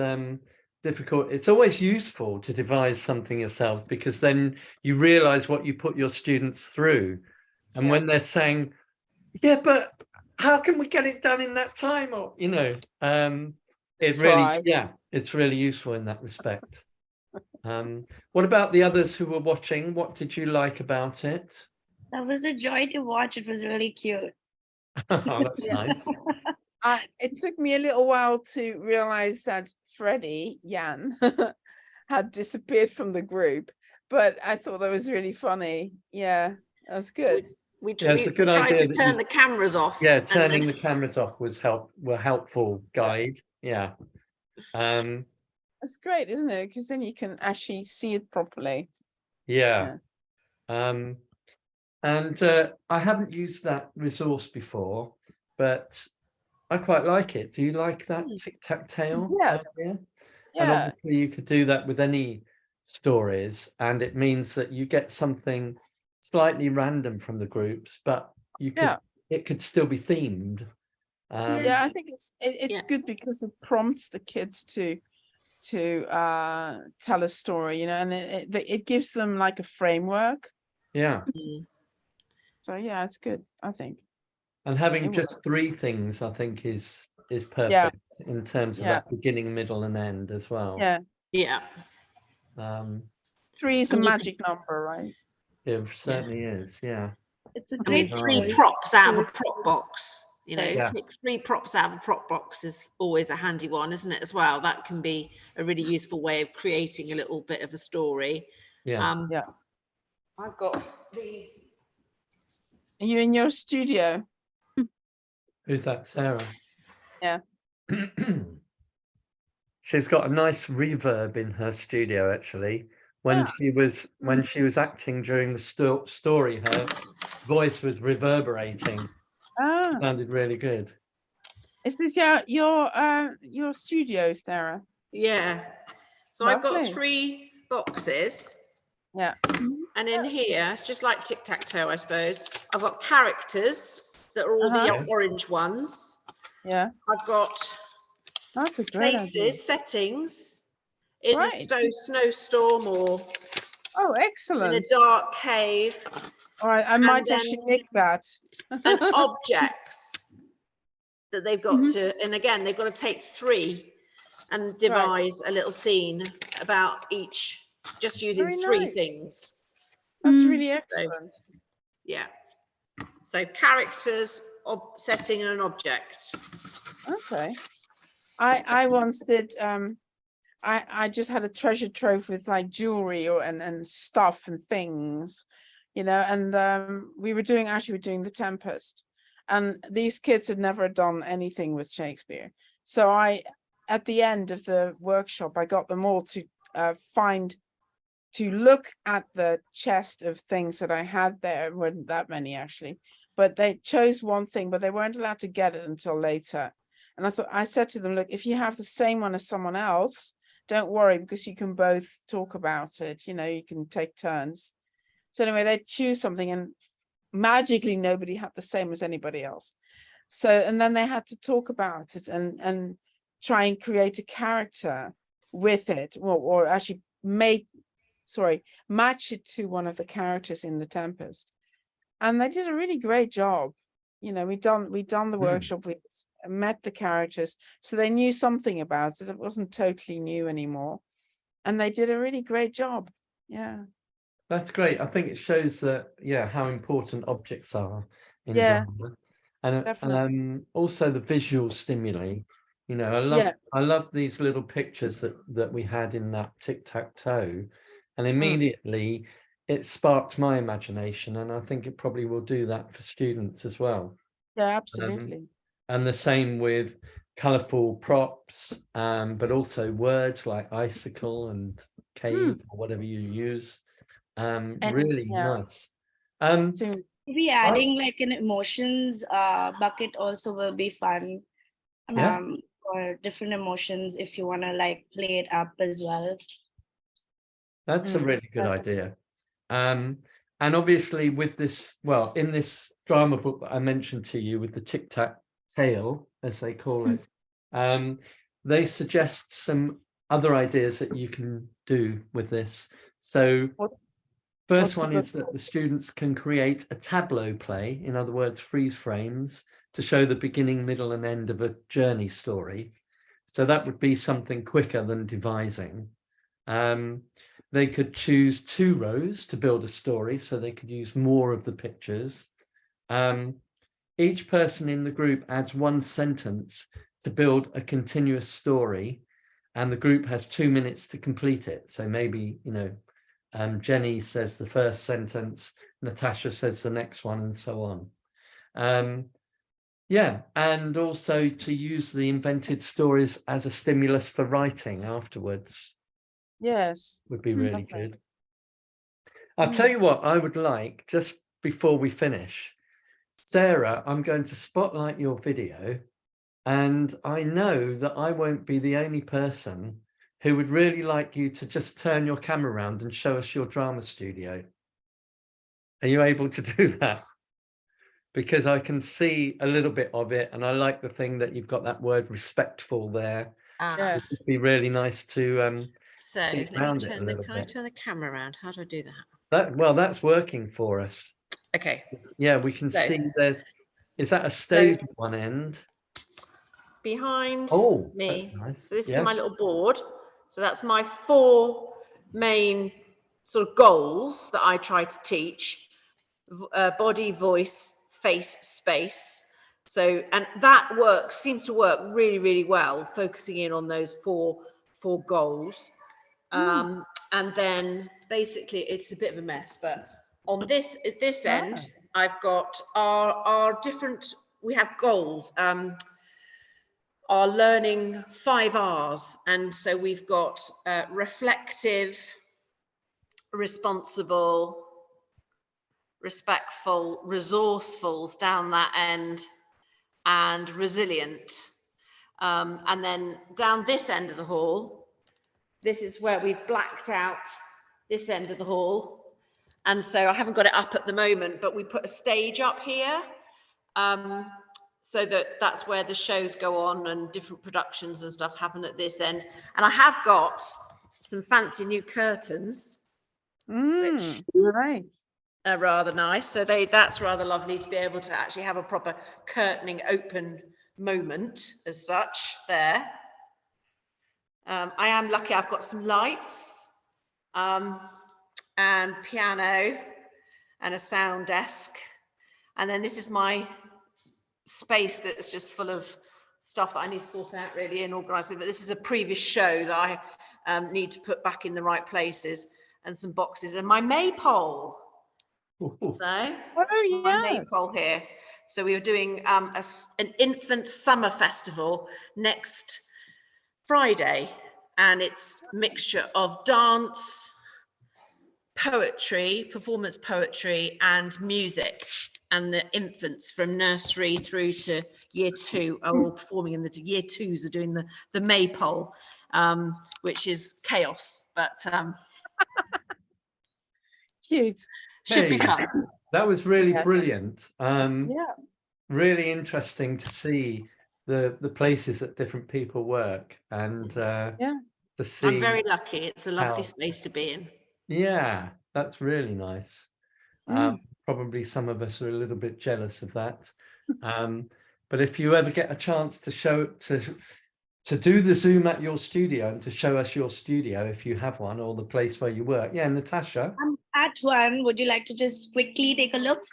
Speaker 1: difficult. It's always useful to devise something yourself, because then you realize what you put your students through. And when they're saying, yeah, but how can we get it done in that time? Or, it's really useful in that respect. What about the others who were watching? What did you like about it?
Speaker 2: That was a joy to watch. It was really cute.
Speaker 1: Oh, that's nice.
Speaker 6: It took me a little while to realize that Freddie, Jan, had disappeared from the group, but I thought that was really funny. Yeah, that's good.
Speaker 3: We tried to turn the cameras off.
Speaker 1: Yeah, turning the cameras off was helpful guide. Yeah.
Speaker 6: That's great, isn't it? Because then you can actually see it properly.
Speaker 1: Yeah. And I haven't used that resource before, but I quite like it. Do you like that tic-tac-toe?
Speaker 6: Yes.
Speaker 1: idea?
Speaker 6: Yeah.
Speaker 1: And obviously you could do that with any stories, and it means that you get something slightly random from the groups, but it could still be themed.
Speaker 6: I think it's good because it prompts the kids to tell a story, and it gives them like a framework.
Speaker 1: Yeah.
Speaker 6: So yeah, it's good, I think.
Speaker 1: And having just 3 things, I think, is perfect in terms of that beginning, middle, and end as well.
Speaker 6: Yeah. 3 is a magic number, right?
Speaker 1: It certainly is. Yeah.
Speaker 2: It's a
Speaker 3: I mean,
Speaker 2: great
Speaker 3: 3 props out of a prop box. Take 3 props out of a prop box is always a handy one, isn't it? As well, that can be a really useful way of creating a little bit of a story.
Speaker 1: Yeah.
Speaker 3: I've got these.
Speaker 6: Are you in your studio?
Speaker 1: Who's that? Sarah.
Speaker 6: Yeah.
Speaker 1: She's got a nice reverb in her studio, actually. When she was acting during the story, her voice was reverberating. It sounded really good.
Speaker 6: Is this your studio, Sarah?
Speaker 3: Yeah. So I've got 3 boxes.
Speaker 6: Yeah.
Speaker 3: And in here, it's just like tic-tac-toe, I suppose. I've got characters that are all the orange ones.
Speaker 6: Yeah,
Speaker 3: I've got
Speaker 6: that's a great idea.
Speaker 3: places, settings in a
Speaker 6: Right.
Speaker 3: snowstorm or
Speaker 6: Oh,
Speaker 3: in a
Speaker 6: excellent.
Speaker 3: dark cave,
Speaker 6: All right, I might actually nick that.
Speaker 3: and objects that they've got
Speaker 4: Mhm.
Speaker 3: to, and again, they've got to take 3 and devise a little scene about each, just using
Speaker 6: Very
Speaker 3: 3
Speaker 6: nice.
Speaker 3: things.
Speaker 6: That's
Speaker 4: Mm.
Speaker 6: really excellent.
Speaker 3: Yeah. So characters, setting, and an object.
Speaker 6: Okay. I once did I just had a treasure trove with like jewelry and stuff and things, you know, and we were doing the Tempest, and these kids had never done anything with Shakespeare. So at the end of the workshop, I got them all to look at the chest of things that I had there. It weren't that many actually, but they chose one thing, but they weren't allowed to get it until later. And I said to them, look, if you have the same one as someone else, don't worry, because you can both talk about it. You know, you can take turns. So anyway, they choose something, and magically nobody had the same as anybody else. So, and then they had to talk about it and try and create a character with it, or actually match it to one of the characters in the Tempest. And they did a really great job. You know, we'd done the workshop, we met the characters, so they knew something about it. It wasn't totally new anymore. And they did a really great job. Yeah.
Speaker 1: That's great. I think it shows that, yeah, how important objects are in
Speaker 6: Yeah,
Speaker 1: drama. And
Speaker 6: definitely.
Speaker 1: also the visual stimuli. You know, I love these little pictures that we had in that tic-tac-toe, and immediately it sparked my imagination, and I think it probably will do that for students as well.
Speaker 6: Yeah, absolutely.
Speaker 1: And the same with colourful props, but also words like icicle and cave or whatever you use. Really nice.
Speaker 6: So,
Speaker 2: Maybe adding like an emotions bucket also will be fun.
Speaker 1: Yeah.
Speaker 2: Or different emotions if you want to like play it up as well.
Speaker 1: That's a really good idea. And obviously with this, well, in this drama book that I mentioned to you with the tic-tac-toe, as they call it, they suggest some other ideas that you can do with this. So first one is that the students can create a tableau play, in other words, freeze frames, to show the beginning, middle, and end of a journey story. So that would be something quicker than devising. They could choose 2 rows to build a story, so they could use more of the pictures. Each person in the group adds 1 sentence to build a continuous story, and the group has 2 minutes to complete it. So maybe, you know, Jenny says the first sentence, Natasha says the next one, and so on. Yeah, and also to use the invented stories as a stimulus for writing afterwards.
Speaker 6: yes,
Speaker 1: Would be really
Speaker 6: lovely.
Speaker 1: good. I'll tell you what I would like, just before we finish. Sarah, I'm going to spotlight your video, and I know that I won't be the only person who would really like you to just turn your camera around and show us your drama studio. Are you able to do that? Because I can see a little bit of it, and I like the thing that you've got that word respectful there.
Speaker 3: Yeah.
Speaker 1: It would be really nice to
Speaker 3: So
Speaker 1: get
Speaker 3: let me
Speaker 1: around it a
Speaker 3: turn
Speaker 1: little
Speaker 3: can I
Speaker 1: bit.
Speaker 3: turn the camera around? How do I do that?
Speaker 1: That's working for us.
Speaker 3: Okay.
Speaker 1: Yeah, we can see is that a stage at one end?
Speaker 3: Behind me.
Speaker 1: Nice.
Speaker 3: So this is my little board. So that's my 4 main sort of goals that I try to teach: body, voice, face, space. So, and that seems to work really, really well, focusing in on those four goals. And then basically it's a bit of a mess, but on this, at this end, I've got our different, we have goals, are learning 5 R's. And so we've got reflective, responsible, respectful, resourceful down that end, and resilient. And then down this end of the hall, this is where we've blacked out this end of the hall. And so I haven't got it up at the moment, but we put a stage up here. so that's where the shows go on and different productions and stuff happen at this end. And I have got some fancy new curtains, which
Speaker 6: Right.
Speaker 3: are rather nice. So that's rather lovely to be able to actually have a proper curtaining open moment as such there. I am lucky I've got some lights and piano and a sound desk. And then this is my space that's just full of stuff that I need to sort out really and organise it. But this is a previous show that I need to put back in the right places, and some boxes and my maypole. So my maypole here. So we were doing an infant summer festival next Friday, and it's a mixture of dance, poetry, performance poetry, and music. And the infants from nursery through to year 2 are all performing, and the year 2s are doing the maypole, which is chaos, but
Speaker 6: cute.
Speaker 3: Should be fun.
Speaker 1: That was really
Speaker 6: Yeah.
Speaker 1: brilliant.
Speaker 6: Yeah.
Speaker 1: Really interesting to see the places that different people work, and
Speaker 6: Yeah.
Speaker 1: to see.
Speaker 3: I'm very lucky. It's a lovely
Speaker 1: how-
Speaker 3: space to be in.
Speaker 1: Yeah, that's really nice. Probably some of us are a little bit jealous of that. But if you ever get a chance to do the Zoom at your studio and to show us your studio, if you have one, or the place where you work. Yeah, Natasha.
Speaker 2: I'm at one. Would you like to just quickly take a look?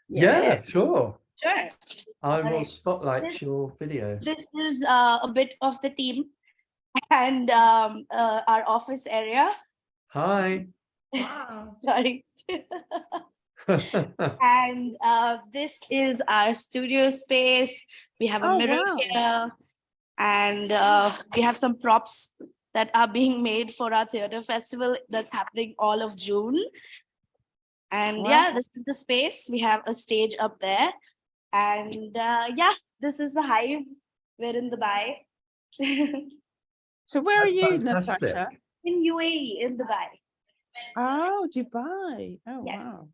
Speaker 1: Yeah, sure.
Speaker 2: Sure.
Speaker 1: I will
Speaker 2: Alright.
Speaker 1: spotlight your video.
Speaker 2: This is a bit of the team and our office area.
Speaker 1: Hi.
Speaker 8: Wow.
Speaker 2: Sorry. And this is our studio space. We have a
Speaker 6: Oh,
Speaker 2: mirror
Speaker 6: wow.
Speaker 2: here, and we have some props that are being made for our theater festival that's happening all of June. And
Speaker 6: Wow.
Speaker 2: yeah, this is the space. We have a stage up there, and yeah, this is the Hive. We're in Dubai.
Speaker 6: So where are
Speaker 1: That's
Speaker 6: you,
Speaker 1: fantastic.
Speaker 6: Natasha?
Speaker 2: In UAE, in Dubai.
Speaker 6: Oh, Dubai. Oh,
Speaker 2: Yes.
Speaker 6: wow.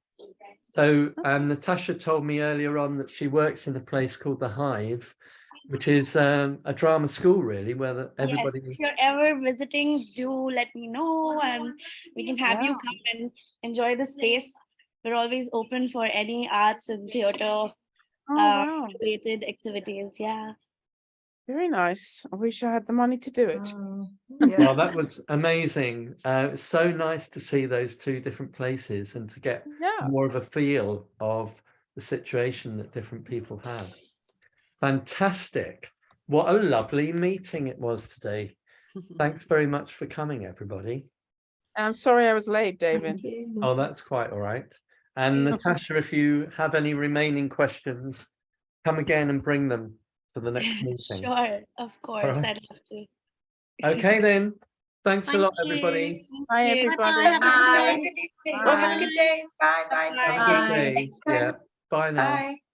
Speaker 1: So Natasha told me earlier on that she works in a place called the Hive, which is a drama school, really, where everybody.
Speaker 2: Yes, if you're ever visiting, do let me know, and we can have you
Speaker 6: Wow.
Speaker 2: come and enjoy the space. We're always open for any arts and theater
Speaker 6: Oh, wow.
Speaker 2: related activities. Yeah.
Speaker 6: Very nice. I wish I had the money to do it.
Speaker 1: Well, that was amazing. It's so nice to see those two different places and to get
Speaker 6: Yeah.
Speaker 1: more of a feel of the situation that different people have. Fantastic. What a lovely meeting it was today. Thanks very much for coming, everybody.
Speaker 6: I'm sorry I was late, David.
Speaker 8: Thank you.
Speaker 1: Oh, that's quite all right. And Natasha, if you have any remaining questions, come again and bring them to the next meeting.
Speaker 2: Sure, of course,
Speaker 1: right.
Speaker 2: I'd love to.
Speaker 1: Okay, then. Thanks a
Speaker 3: Thank
Speaker 1: lot,
Speaker 3: you.
Speaker 1: everybody.
Speaker 6: Bye,
Speaker 2: Thank you.
Speaker 6: everybody.
Speaker 3: Bye-bye. Have a good
Speaker 8: Bye.
Speaker 3: day.
Speaker 8: Oh, have a good day. Bye. Bye.
Speaker 2: Bye.
Speaker 1: Have a
Speaker 8: Bye.
Speaker 1: good day. Yeah. Bye now.
Speaker 8: Bye.